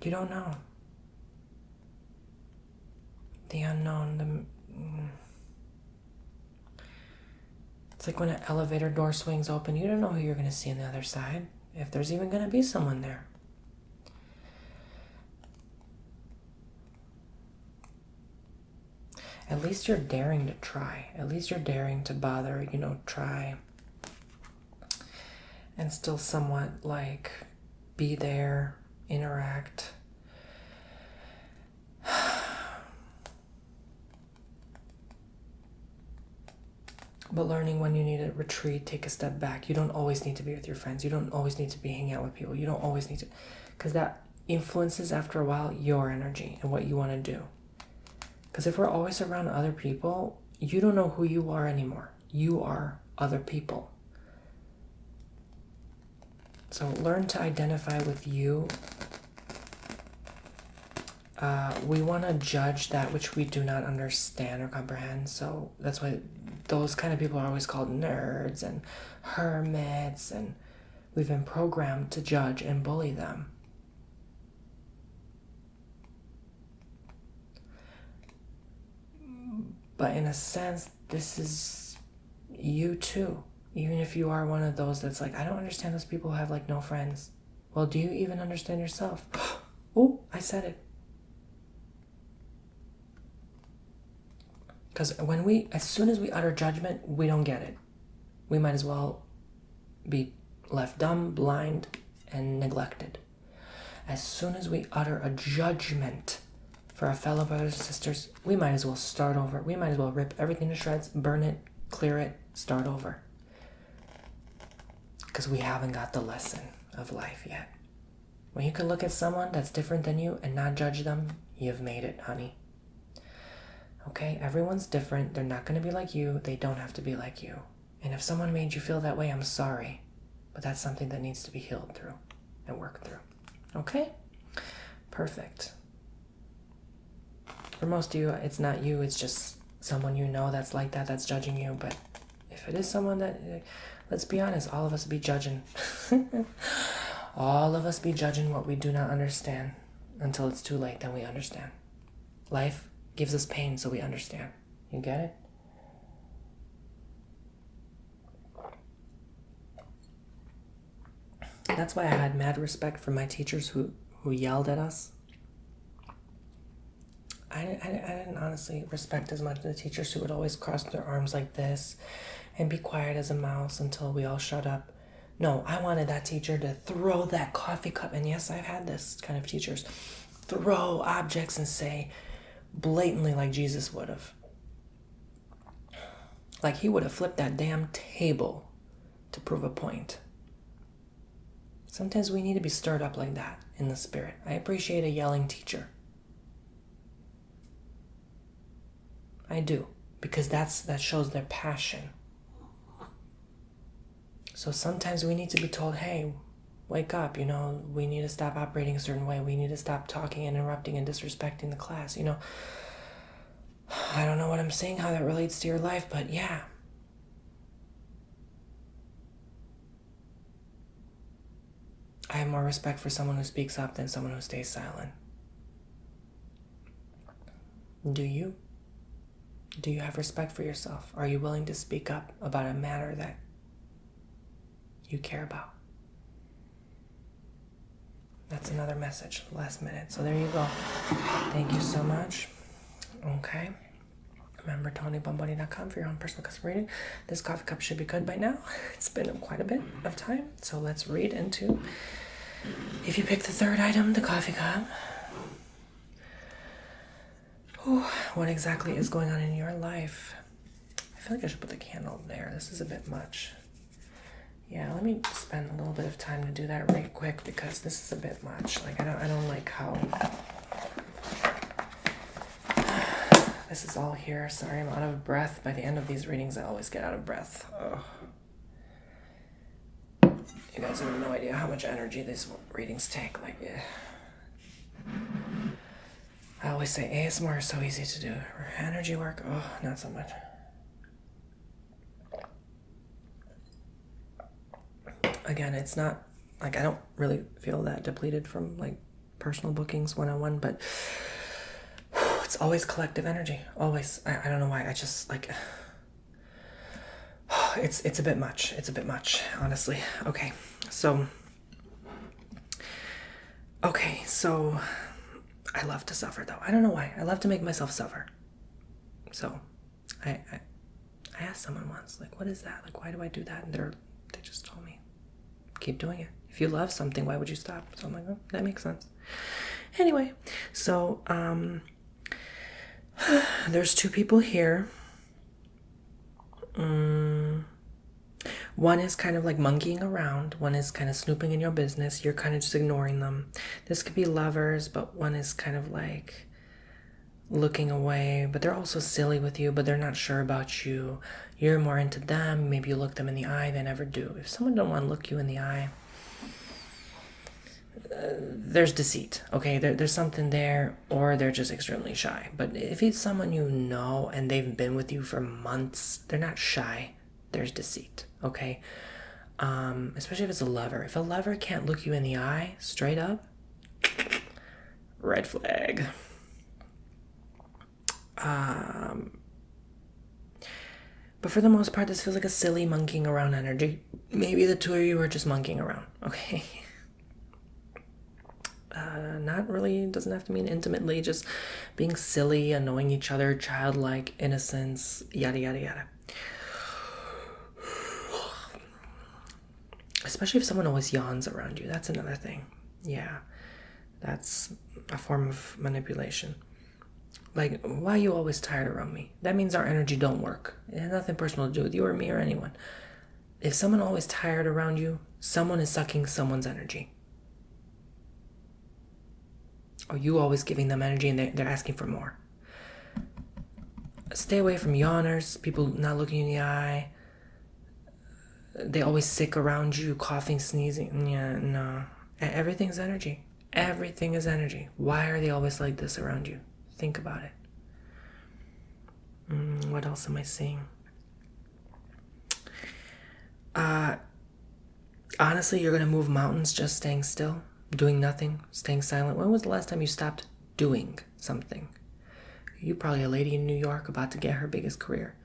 You don't know. The unknown, It's like when an elevator door swings open, you don't know who you're going to see on the other side. If there's even going to be someone there. At least you're daring to try. At least you're daring to bother, try. And still somewhat like be there, interact. But learning when you need to retreat, take a step back. You don't always need to be with your friends. You don't always need to be hanging out with people. You don't always need to, because that influences after a while your energy and what you want to do. Because if we're always around other people, you don't know who you are anymore. You are other people. So learn to identify with you. We want to judge that which we do not understand or comprehend. So that's why those kind of people are always called nerds and hermits. And we've been programmed to judge and bully them. But in a sense, this is you too. Even if you are one of those that's like, I don't understand those people who have like no friends. Well, do you even understand yourself? Oh, I said it. Because as soon as we utter judgment, we don't get it. We might as well be left dumb, blind, and neglected. As soon as we utter a judgment for our fellow brothers and sisters, we might as well start over. We might as well rip everything to shreds, burn it, clear it, start over. Because we haven't got the lesson of life yet. When you can look at someone that's different than you and not judge them, you've made it, honey. Okay, everyone's different. They're not going to be like you. They don't have to be like you. And if someone made you feel that way, I'm sorry. But that's something that needs to be healed through and worked through. Okay? Perfect. For most of you, it's not you. It's just someone you know that's like that, that's judging you. But if it is someone that, let's be honest, all of us be judging. All of us be judging what we do not understand until it's too late, then we understand. Life gives us pain so we understand. You get it? That's why I had mad respect for my teachers who yelled at us. I didn't honestly respect as much the teachers who would always cross their arms like this and be quiet as a mouse until we all shut up. No, I wanted that teacher to throw that coffee cup, and yes, I've had this kind of teachers, throw objects and say blatantly like Jesus would have. Like he would have flipped that damn table to prove a point. Sometimes we need to be stirred up like that in the spirit. I appreciate a yelling teacher. I do, because that shows their passion. So sometimes we need to be told, hey, wake up, we need to stop operating a certain way. We need to stop talking and interrupting and disrespecting the class, I don't know what I'm saying, how that relates to your life, but yeah. I have more respect for someone who speaks up than someone who stays silent. Do you? Do you have respect for yourself? Are you willing to speak up about a matter that you care about? That's another message, last minute. So there you go. Thank you so much. Okay. Remember, TonyBomboni.com for your own personal custom reading. This coffee cup should be good by now. It's been quite a bit of time. So let's read into, if you pick the third item, the coffee cup. Ooh, what exactly is going on in your life? I feel like I should put the candle there. This is a bit much. Yeah, let me spend a little bit of time to do that right quick because this is a bit much. Like I don't like how this is all here. Sorry, I'm out of breath. By the end of these readings, I always get out of breath. Ugh. You guys have no idea how much energy these readings take. Like, yeah. I always say ASMR is so easy to do. Energy work, oh, not so much. Again, it's not, like, I don't really feel that depleted from, like, personal bookings one-on-one, but it's always collective energy. Always. I don't know why. I just, like, it's a bit much. It's a bit much, honestly. Okay, so I love to suffer, though. I don't know why. I love to make myself suffer. So I asked someone once, like, what is that? Like, why do I do that? And they just told me, keep doing it. If you love something, why would you stop? So I'm like, oh, that makes sense. Anyway, so there's two people here. One is kind of like monkeying around. One is kind of snooping in your business. You're kind of just ignoring them. This could be lovers, but one is kind of like looking away, but they're also silly with you, but they're not sure about you. You're more into them. Maybe you look them in the eye. They never do. If someone don't want to look you in the eye, there's deceit, okay? There's something there, or they're just extremely shy. But if it's someone you know and they've been with you for months, they're not shy. There's deceit, okay? Especially if it's a lover. If a lover can't look you in the eye straight up, red flag. But for the most part, this feels like a silly monkeying around energy. Maybe the two of you are just monkeying around, okay? Not really, doesn't have to mean intimately, just being silly, annoying each other, childlike, innocence, yada, yada, yada. Especially if someone always yawns around you. That's another thing. Yeah, that's a form of manipulation. Like, why are you always tired around me? That means our energy don't work. It has nothing personal to do with you or me or anyone. If someone always tired around you, someone is sucking someone's energy. Or you always giving them energy and they're asking for more. Stay away from yawners, people not looking you in the eye. They always sick around you, coughing, sneezing. Yeah, no. Everything's energy. Everything is energy. Why are they always like this around you? Think about it. What else am I seeing? Honestly, you're going to move mountains just staying still, doing nothing, staying silent. When was the last time you stopped doing something? You're probably a lady in New York about to get her biggest career.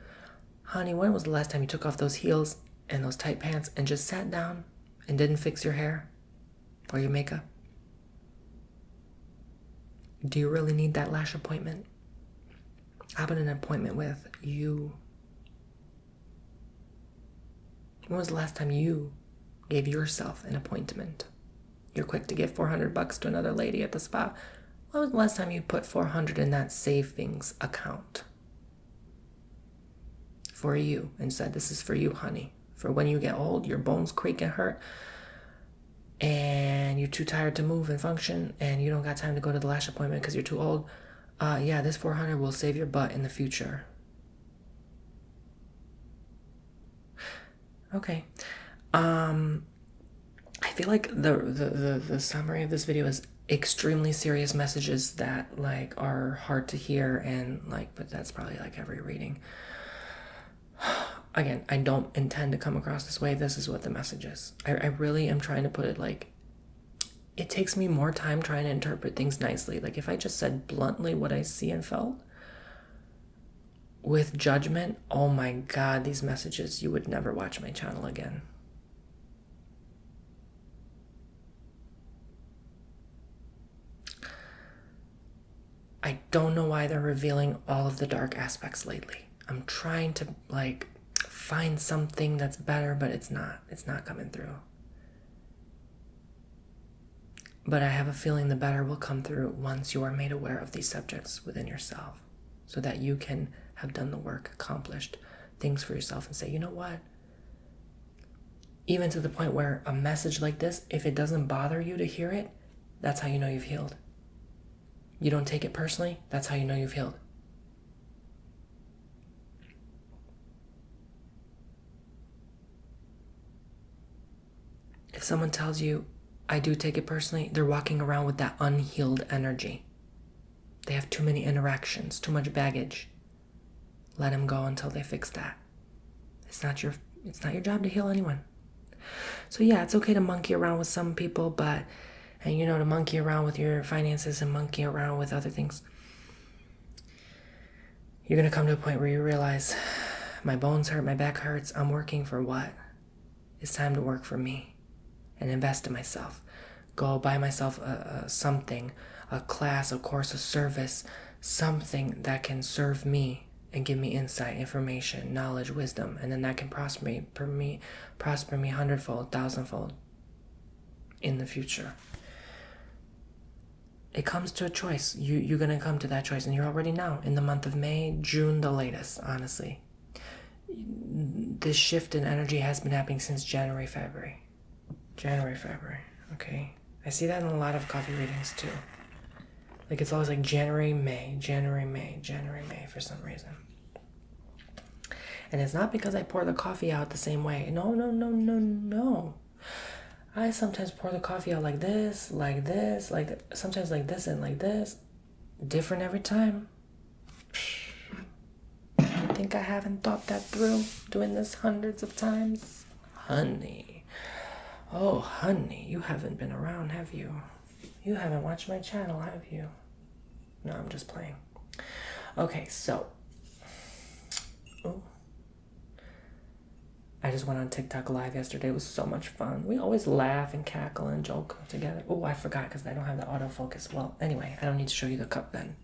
Honey, when was the last time you took off those heels and those tight pants and just sat down and didn't fix your hair or your makeup? Do you really need that lash appointment? How about an appointment with you? When was the last time you gave yourself an appointment? You're quick to give $400 to another lady at the spa. When was the last time you put $400 in that savings account? For you, and said, this is for you, honey. For when you get old, your bones creak and hurt, and you're too tired to move and function, and you don't got time to go to the lash appointment because you're too old. Yeah, this $400 will save your butt in the future. Okay. I feel like the summary of this video is extremely serious messages that like are hard to hear, and like, but that's probably like every reading. Again, I don't intend to come across this way. This is what the message is. I really am trying to put it like, it takes me more time trying to interpret things nicely. Like if I just said bluntly what I see and felt, with judgment, oh my God, these messages, you would never watch my channel again. I don't know why they're revealing all of the dark aspects lately. I'm trying to find something that's better, but it's not coming through. But I have a feeling the better will come through once you are made aware of these subjects within yourself, so that you can have done the work, accomplished things for yourself, and say, you know what? Even to the point where a message like this, if it doesn't bother you to hear it, that's how you know you've healed. You don't take it personally, that's how you know you've healed. If someone tells you, I do take it personally, they're walking around with that unhealed energy. They have too many interactions, too much baggage. Let them go until they fix that. It's not your job to heal anyone. So yeah, it's okay to monkey around with some people, and to monkey around with your finances and monkey around with other things. You're going to come to a point where you realize, my bones hurt, my back hurts, I'm working for what? It's time to work for me and invest in myself. Go buy myself something, a class, a course, a service, something that can serve me and give me insight, information, knowledge, wisdom, and then that can prosper me 100-fold, 1,000-fold in the future. It comes to a choice. You're going to come to that choice, and you're already now in the month of May, June the latest, honestly. This shift in energy has been happening since January, February, okay? I see that in a lot of coffee readings too. It's always January, May for some reason. And it's not because I pour the coffee out the same way. No. I sometimes pour the coffee out like this, sometimes like this and like this. Different every time. I think I haven't thought that through, doing this hundreds of times. Honey. Oh, honey, you haven't been around, have you? You haven't watched my channel, have you? No, I'm just playing. Okay, so. Ooh. I just went on TikTok live yesterday. It was so much fun. We always laugh and cackle and joke together. Oh, I forgot because I don't have the autofocus. Well, anyway, I don't need to show you the cup then.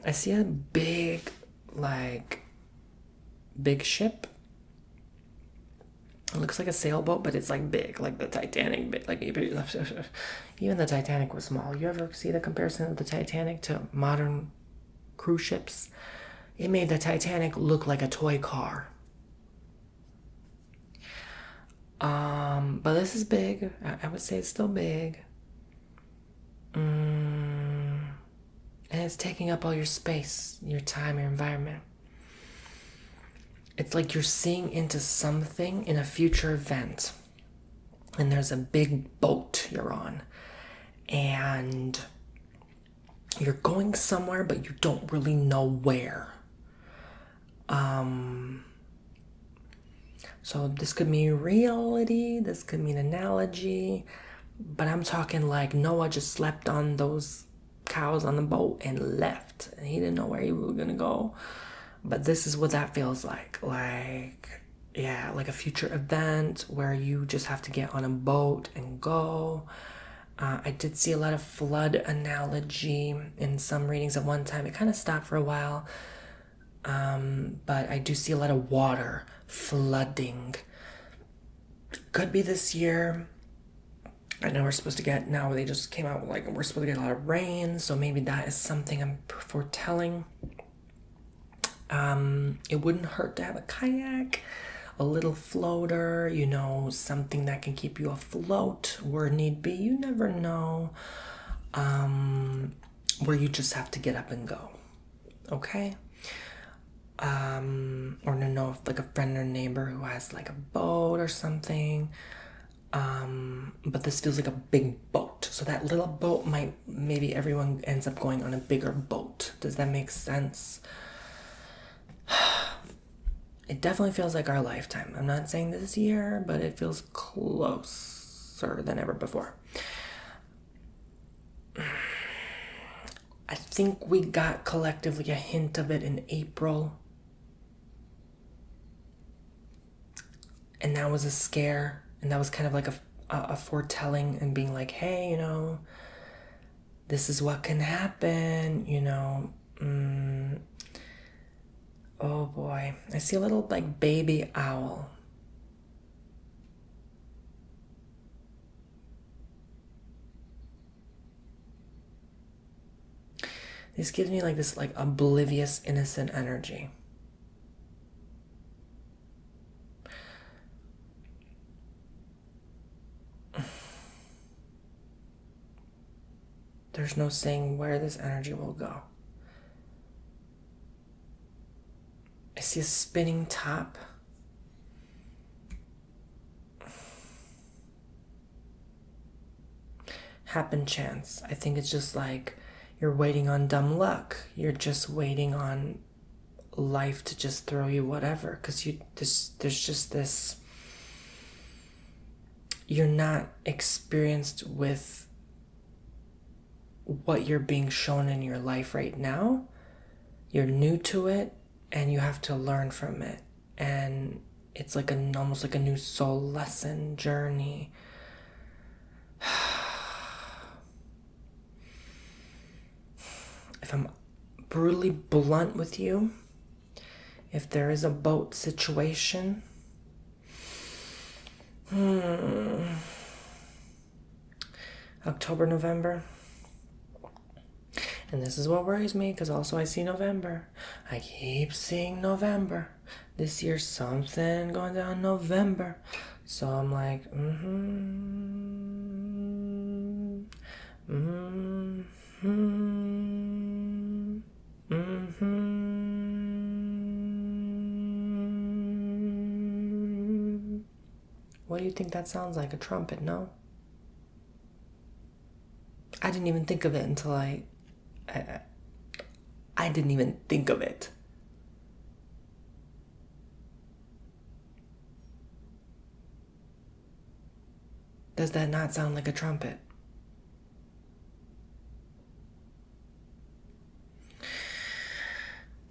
I see a big ship. It looks like a sailboat, but it's big, like the Titanic big. Even the Titanic was small. You ever see the comparison of the Titanic to modern cruise ships? It made the Titanic look like a toy car. But this is big. I would say it's still big. And it's taking up all your space, your time, your environment. It's like you're seeing into something in a future event. And there's a big boat you're on. And you're going somewhere, but you don't really know where. So this could mean reality, this could mean analogy, but I'm talking Noah just slept on those cows on the boat and left. And he didn't know where he was gonna go. But this is what that feels like. Like a future event where you just have to get on a boat and go. I did see a lot of flood analogy in some readings at one time. It kind of stopped for a while. But I do see a lot of water flooding. Could be this year. I know we're supposed to get, now they just came out we're supposed to get a lot of rain, so maybe that is something I'm foretelling. It wouldn't hurt to have a kayak, a little floater, something that can keep you afloat where need be. You never know. Where you just have to get up and go. Okay? Or to know if a friend or neighbor who has a boat or something. But this feels like a big boat. So that little boat maybe everyone ends up going on a bigger boat. Does that make sense? It definitely feels like our lifetime. I'm not saying this year, but it feels closer than ever before. I think we got collectively a hint of it in April. And that was a scare. And that was kind of like a foretelling and being like, hey, this is what can happen, Oh boy. I see a little like baby owl. This gives me like this like oblivious, innocent energy. There's no saying where this energy will go. I see a spinning top. Happen chance. I think it's just like you're waiting on dumb luck. You're just waiting on life to just throw you whatever. Because there's just this. You're not experienced with what you're being shown in your life right now. You're new to it and you have to learn from it. And it's like almost like a new soul lesson journey. If I'm brutally blunt with you, if there is a boat situation, October, November. And this is what worries me, because also I see November. I keep seeing November. This year's something going down November. So I'm like, What do you think that sounds like? A trumpet, no? I didn't even think of it until I didn't even think of it. Does that not sound like a trumpet?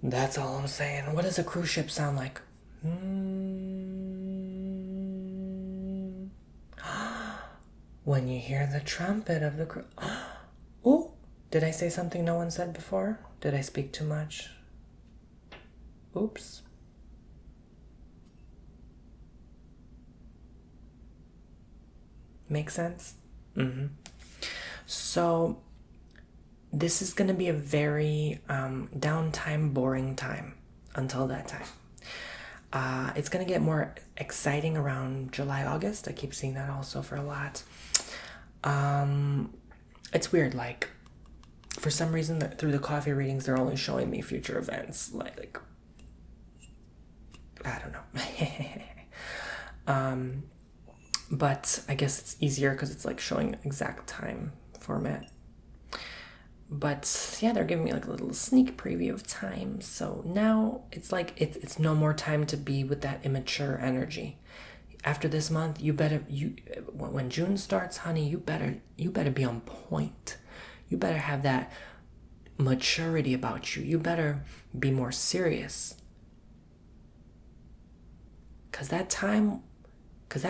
That's all I'm saying. What does a cruise ship sound like? When you hear the trumpet of the cruise. Oh, did I say something no one said before? Did I speak too much? Oops. Make sense? So this is going to be a very downtime, boring time until that time. It's going to get more exciting around July, August. I keep seeing that also for a lot. It's weird, like, for some reason, through the coffee readings, they're only showing me future events. Like I don't know. But I guess it's easier because it's like showing exact time format. But yeah, they're giving me like a little sneak preview of time. So now it's like it's no more time to be with that immature energy. After this month, when June starts, honey, you better be on point. You better have that maturity about you. You better be more serious. Because that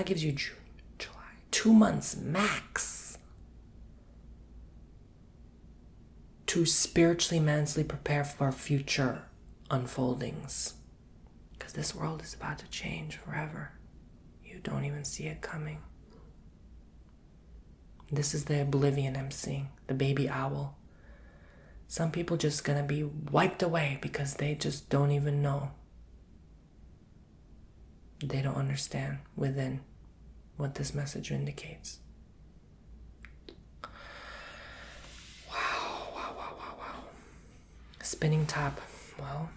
gives you June, July, 2 months max to spiritually, mentally prepare for future unfoldings. Because this world is about to change forever. You don't even see it coming. This is the oblivion I'm seeing, the baby owl. Some people just gonna be wiped away because they just don't even know. They don't understand within what this message indicates. Wow. Spinning top, well,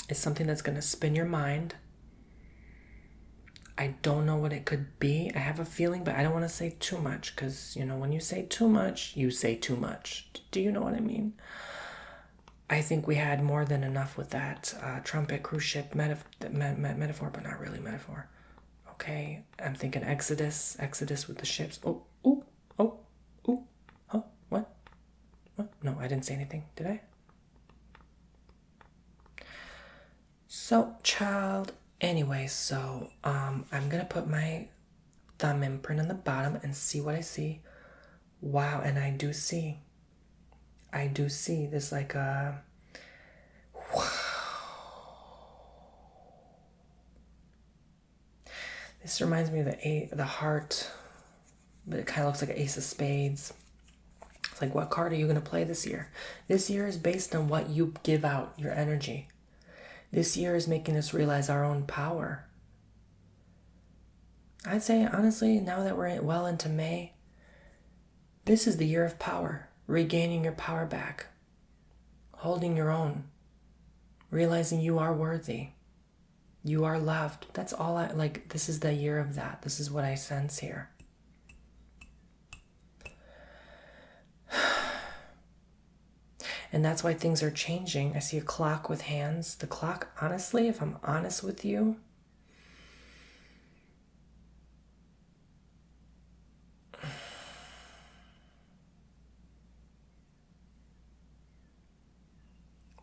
it's something that's gonna spin your mind. I don't know what it could be. I have a feeling, but I don't want to say too much because, when you say too much, you say too much. Do you know what I mean? I think we had more than enough with that trumpet cruise ship metaphor, but not really metaphor. Okay, I'm thinking Exodus with the ships. Oh, ooh, oh, ooh, huh, what? What? No, I didn't say anything, did I? So, child, anyway, so, I'm gonna put my thumb imprint on the bottom and see what I see. Wow, and I do see this like a, this reminds me of the heart, but it kind of looks like an ace of spades. It's like, what card are you going to play this year? This year is based on what you give out, your energy. This year is making us realize our own power. I'd say, honestly, now that we're well into May, this is the year of power. Regaining your power back. Holding your own. Realizing you are worthy. You are loved. That's all this is the year of that. This is what I sense here. And that's why things are changing. I see a clock with hands. The clock, honestly, if I'm honest with you,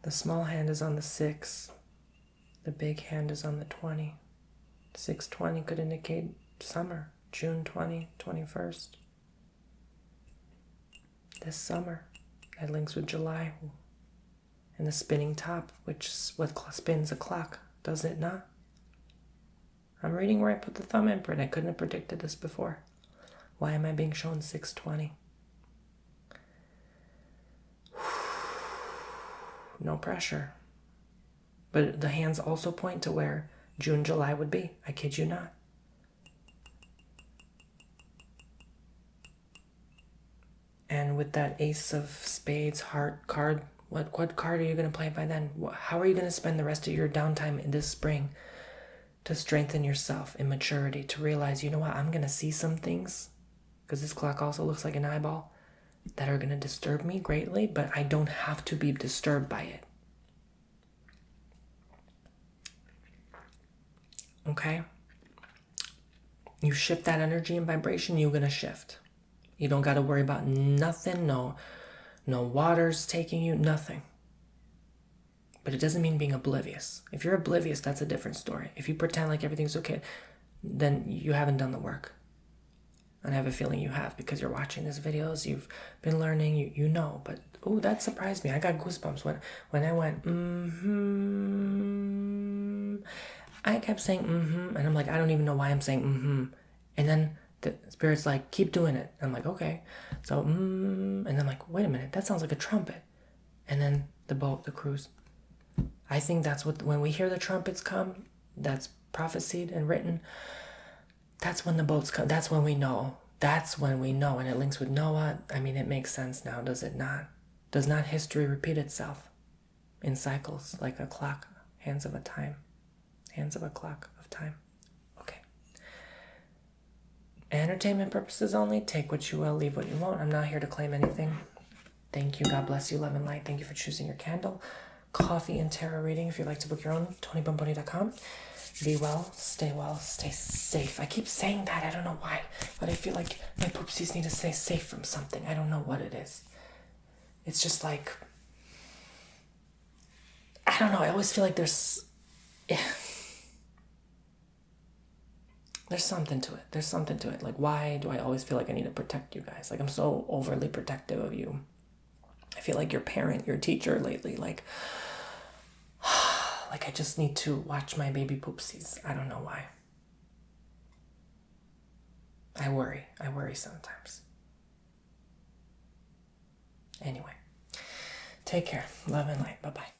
the small hand is on the 6. The big hand is on the 20. 620 could indicate summer, June 20, 21st. This summer, that links with July. And the spinning top, which is what spins a clock, does it not? I'm reading where I put the thumb imprint. I couldn't have predicted this before. Why am I being shown 620? No pressure. But the hands also point to where June, July would be. I kid you not. And with that ace of spades heart card, what card are you going to play by then? How are you going to spend the rest of your downtime in this spring to strengthen yourself in maturity, to realize, you know what, I'm going to see some things, because this clock also looks like an eyeball, that are going to disturb me greatly, but I don't have to be disturbed by it. Okay? You shift that energy and vibration, you're going to shift. You don't got to worry about nothing, no water's taking you, nothing. But it doesn't mean being oblivious. If you're oblivious, that's a different story. If you pretend like everything's okay, then you haven't done the work. And I have a feeling you have, because you're watching these videos, you've been learning, you know. But, oh, that surprised me. I got goosebumps when I went, I kept saying, and I'm like, I don't even know why I'm saying, And then the spirit's like, keep doing it. I'm like, okay. So, and I'm like, wait a minute, that sounds like a trumpet. And then the boat, the cruise. I think that's when we hear the trumpets come, that's prophesied and written, that's when the boats come. That's when we know. That's when we know. And it links with Noah. I mean, it makes sense now, does it not? Does not history repeat itself in cycles like a clock, hands of a clock of time? Okay. Entertainment purposes only. Take what you will, leave what you won't. I'm not here to claim anything. Thank you. God bless you. Love and light. Thank you for choosing your candle. Coffee and tarot reading. If you'd like to book your own, TonyBomboni.com. Be well, stay safe. I keep saying that. I don't know why, but I feel like my poopsies need to stay safe from something. I don't know what it is. It's just like, I don't know. I always feel like there's something to it. There's something to it. Like, why do I always feel like I need to protect you guys? Like, I'm so overly protective of you. I feel like your parent, your teacher lately. Like I just need to watch my baby poopsies. I don't know why. I worry sometimes. Anyway, take care. Love and light. Bye-bye.